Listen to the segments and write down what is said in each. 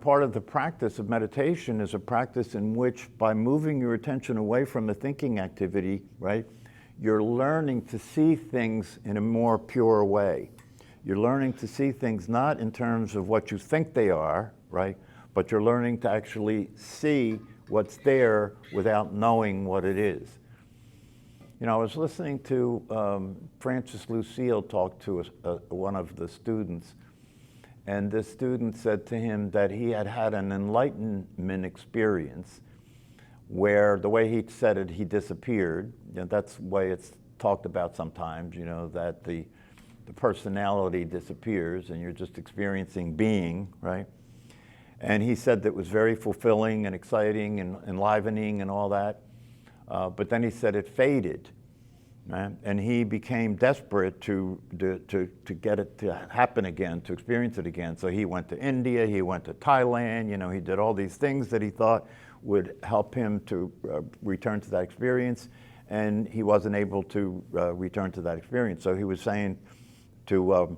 part of the practice of meditation is a practice in which, by moving your attention away from the thinking activity, right, you're learning to see things in a more pure way. You're learning to see things not in terms of what you think they are, right, but you're learning to actually see what's there without knowing what it is. You know, I was listening to Francis Lucille talk to one of the students, and this student said to him that he had had an enlightenment experience where, the way he said it, he disappeared. You know, that's the way it's talked about sometimes, you know, that the personality disappears and you're just experiencing being, right? And he said that it was very fulfilling and exciting and enlivening and all that. But then he said it faded, right? And he became desperate to get it to happen again, to experience it again. So he went to India, he went to Thailand, you know, he did all these things that he thought would help him to return to that experience, and he wasn't able to return to that experience. So he was saying to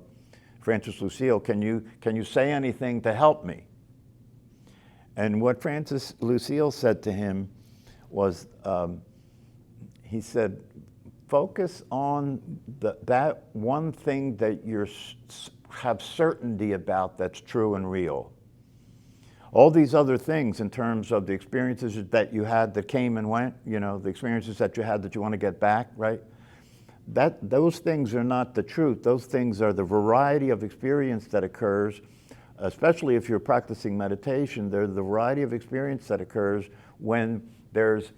Francis Lucille, can you say anything to help me? And what Francis Lucille said to him was, he said, focus on that one thing that you have certainty about that's true and real. All these other things, in terms of the experiences that you had that came and went, you know, the experiences that you had that you want to get back, right? Those things are not the truth. Those things are the variety of experience that occurs, especially if you're practicing meditation. There's the variety of experience that occurs when there's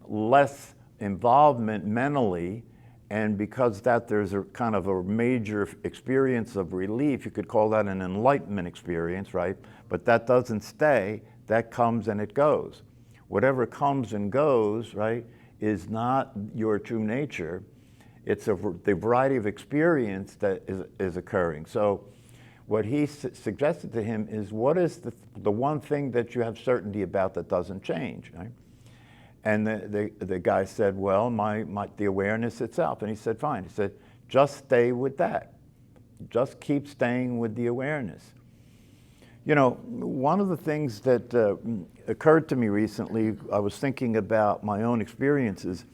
less involvement mentally, and because there's a kind of a major experience of relief. You could call that an enlightenment experience, right? But that doesn't stay. That comes and it goes. Whatever comes and goes, right, is not your true nature. It's the variety of experience that is occurring. So what he suggested to him is, what is the one thing that you have certainty about that doesn't change, right? And the guy said, well, the awareness itself. And he said, fine. He said, just stay with that. Just keep staying with the awareness. You know, one of the things that occurred to me recently, I was thinking about my own experiences,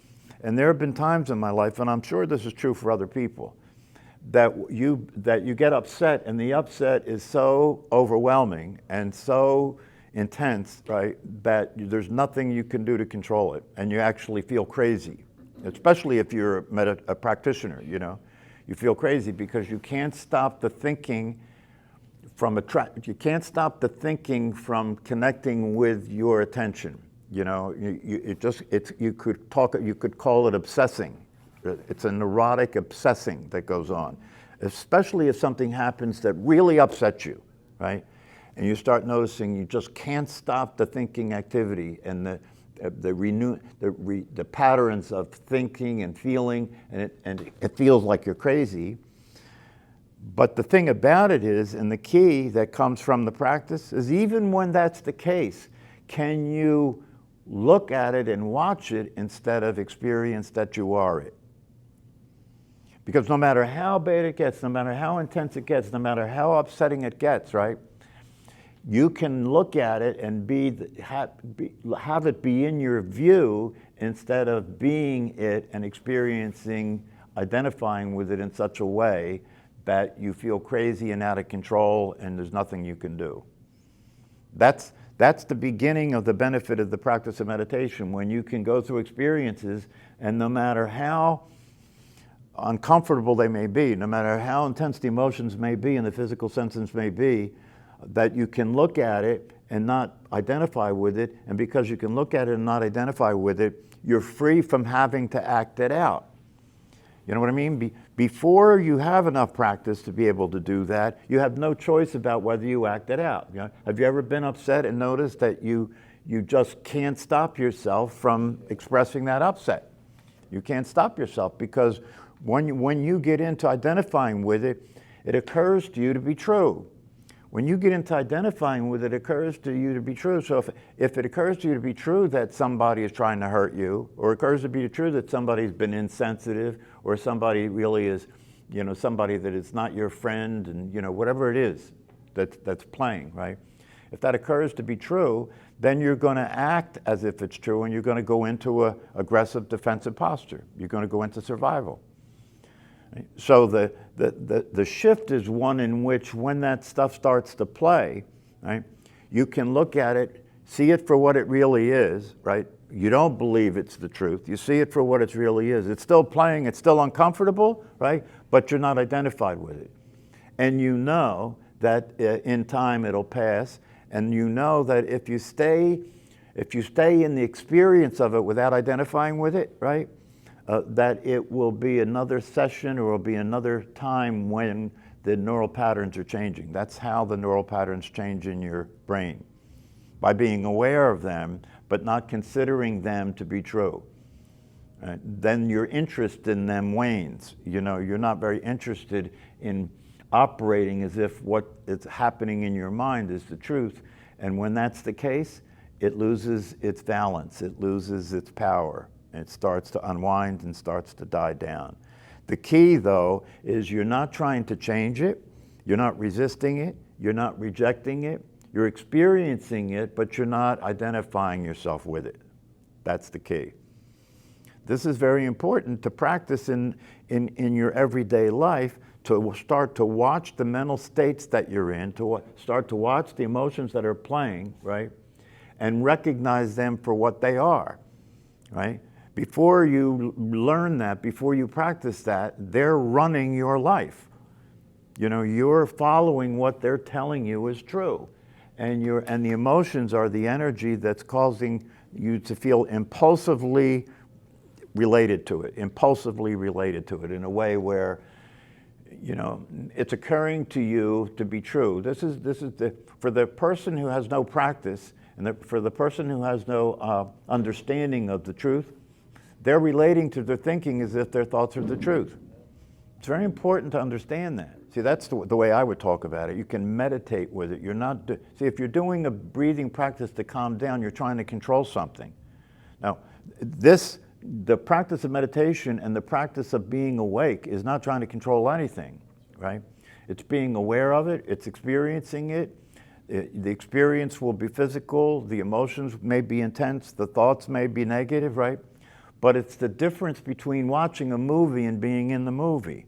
and there have been times in my life, and I'm sure this is true for other people, that you get upset, and the upset is so overwhelming and so intense, right, that there's nothing you can do to control it, and you actually feel crazy, especially if you're a practitioner, you know. You feel crazy because you can't stop the thinking from connecting with your attention. You know, you could call it obsessing. It's a neurotic obsessing that goes on, especially if something happens that really upsets you, right? And you start noticing you just can't stop the thinking activity and the patterns of thinking and feeling, and it feels like you're crazy. But the thing about it is, and the key that comes from the practice, is even when that's the case, can you look at it and watch it instead of experience that you are it? Because no matter how bad it gets, no matter how intense it gets, no matter how upsetting it gets, right, you can look at it and have it be in your view instead of being it and identifying with it in such a way that you feel crazy and out of control and there's nothing you can do. That's the beginning of the benefit of the practice of meditation, when you can go through experiences, and no matter how uncomfortable they may be, no matter how intense the emotions may be and the physical sensations may be, that you can look at it and not identify with it, and because you can look at it and not identify with it, you're free from having to act it out. You know what I mean? Before you have enough practice to be able to do that, you have no choice about whether you act it out. You know? Have you ever been upset and noticed that you just can't stop yourself from expressing that upset? You can't stop yourself, because when you get into identifying with it, it occurs to you to be true. When you get into identifying with it, it occurs to you to be true. So if it occurs to you to be true that somebody is trying to hurt you, or it occurs to be true that somebody's been insensitive, or somebody really is, somebody that is not your friend, and whatever it is that's playing, right? if that occurs to be true, then you're going to act as if it's true, and you're going to go into an aggressive defensive posture. You're going to go into survival. Right? So the shift is one in which when that stuff starts to play, right, you can look at it, see it for what it really is, right? You don't believe it's the truth. You see it for what it really is. It's still playing, it's still uncomfortable, right? But you're not identified with it. And you know that in time it'll pass, and you know that if you stay in the experience of it without identifying with it, right, that it will be another session or will be another time when the neural patterns are changing. That's how the neural patterns change in your brain, by being aware of them, but not considering them to be true. Then your interest in them wanes. You know, you're not very interested in operating as if what is happening in your mind is the truth. And when that's the case, it loses its balance, it loses its power, and it starts to unwind and starts to die down. The key, though, is you're not trying to change it, you're not resisting it, you're not rejecting it, you're experiencing it, but you're not identifying yourself with it. That's the key. This is very important to practice in your everyday life, to start to watch the mental states that you're in, to start to watch the emotions that are playing, right? And recognize them for what they are, right? Before you learn that, before you practice that, they're running your life. You know, you're following what they're telling you is true. And the emotions are the energy that's causing you to feel impulsively related to it in a way where, you know, it's occurring to you to be true. This is for the person who has no practice, and for the person who has no understanding of the truth, they're relating to their thinking as if their thoughts are the truth. It's very important to understand that. See, that's the way I would talk about it. You can meditate with it. You're not, see, if you're doing a breathing practice to calm down, you're trying to control something. Now, the practice of meditation and the practice of being awake is not trying to control anything, right? It's being aware of it, it's experiencing it. The experience will be physical, the emotions may be intense, the thoughts may be negative, right? But it's the difference between watching a movie and being in the movie.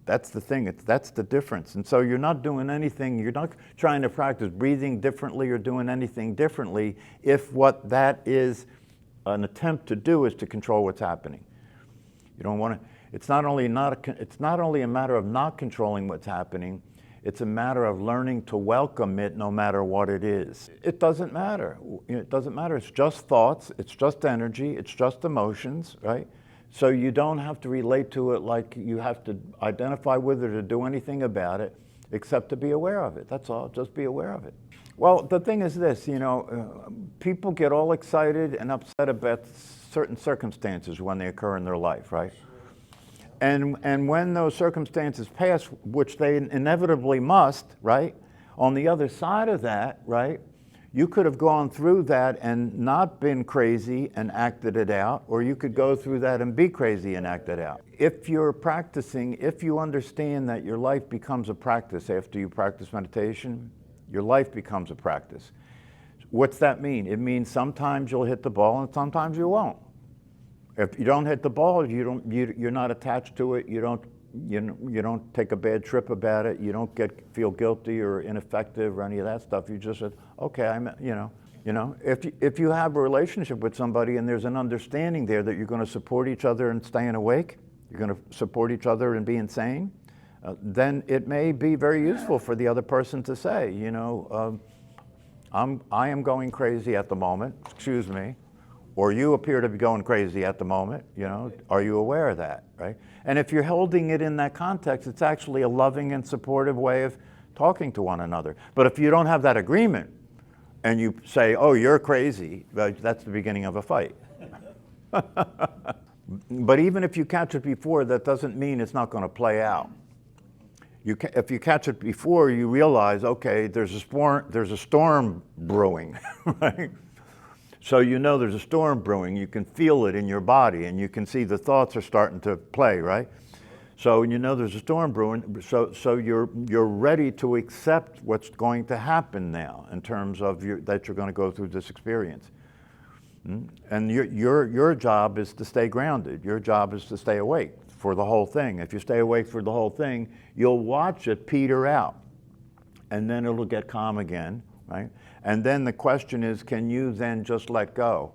That's the thing, that's the difference. And so you're not doing anything, you're not trying to practice breathing differently or doing anything differently if what that is an attempt to do is to control what's happening. You don't want to, it's not only a matter of not controlling what's happening, it's a matter of learning to welcome it no matter what it is. It doesn't matter. It doesn't matter. It's just thoughts, it's just energy, it's just emotions, right? So you don't have to relate to it like you have to identify with it or do anything about it, except to be aware of it. That's all, just be aware of it. Well, the thing is this, you know, people get all excited and upset about certain circumstances when they occur in their life, right? And when those circumstances pass, which they inevitably must, right? On the other side of that, right, you could have gone through that and not been crazy and acted it out, or you could go through that and be crazy and act it out. If you're practicing, if you understand that your life becomes a practice after you practice meditation, your life becomes a practice. What's that mean? It means sometimes you'll hit the ball and sometimes you won't. If you don't hit the ball, you're not attached to it. You don't take a bad trip about it. You don't feel guilty or ineffective or any of that stuff. You just said, okay, if you have a relationship with somebody and there's an understanding there that you're going to support each other in staying awake, you're going to support each other in being sane, then it may be very useful for the other person to say, you know, I am going crazy at the moment, excuse me, or you appear to be going crazy at the moment, you know, are you aware of that, right? And if you're holding it in that context, it's actually a loving and supportive way of talking to one another. But if you don't have that agreement and you say, oh, you're crazy, that's the beginning of a fight. But even if you catch it before, that doesn't mean it's not going to play out. If you catch it before, you realize, okay, there's a storm brewing, right? So you know there's a storm brewing, you can feel it in your body and you can see the thoughts are starting to play, right? So you know there's a storm brewing, so you're ready to accept what's going to happen now in terms of that you're going to go through this experience. And your job is to stay grounded. Your job is to stay awake for the whole thing. If you stay awake for the whole thing, you'll watch it peter out, and then it'll get calm again, right? And then the question is, can you then just let go?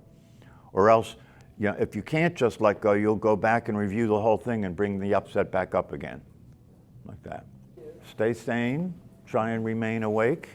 Or else, you know, if you can't just let go, you'll go back and review the whole thing and bring the upset back up again, like that. Stay sane, try and remain awake.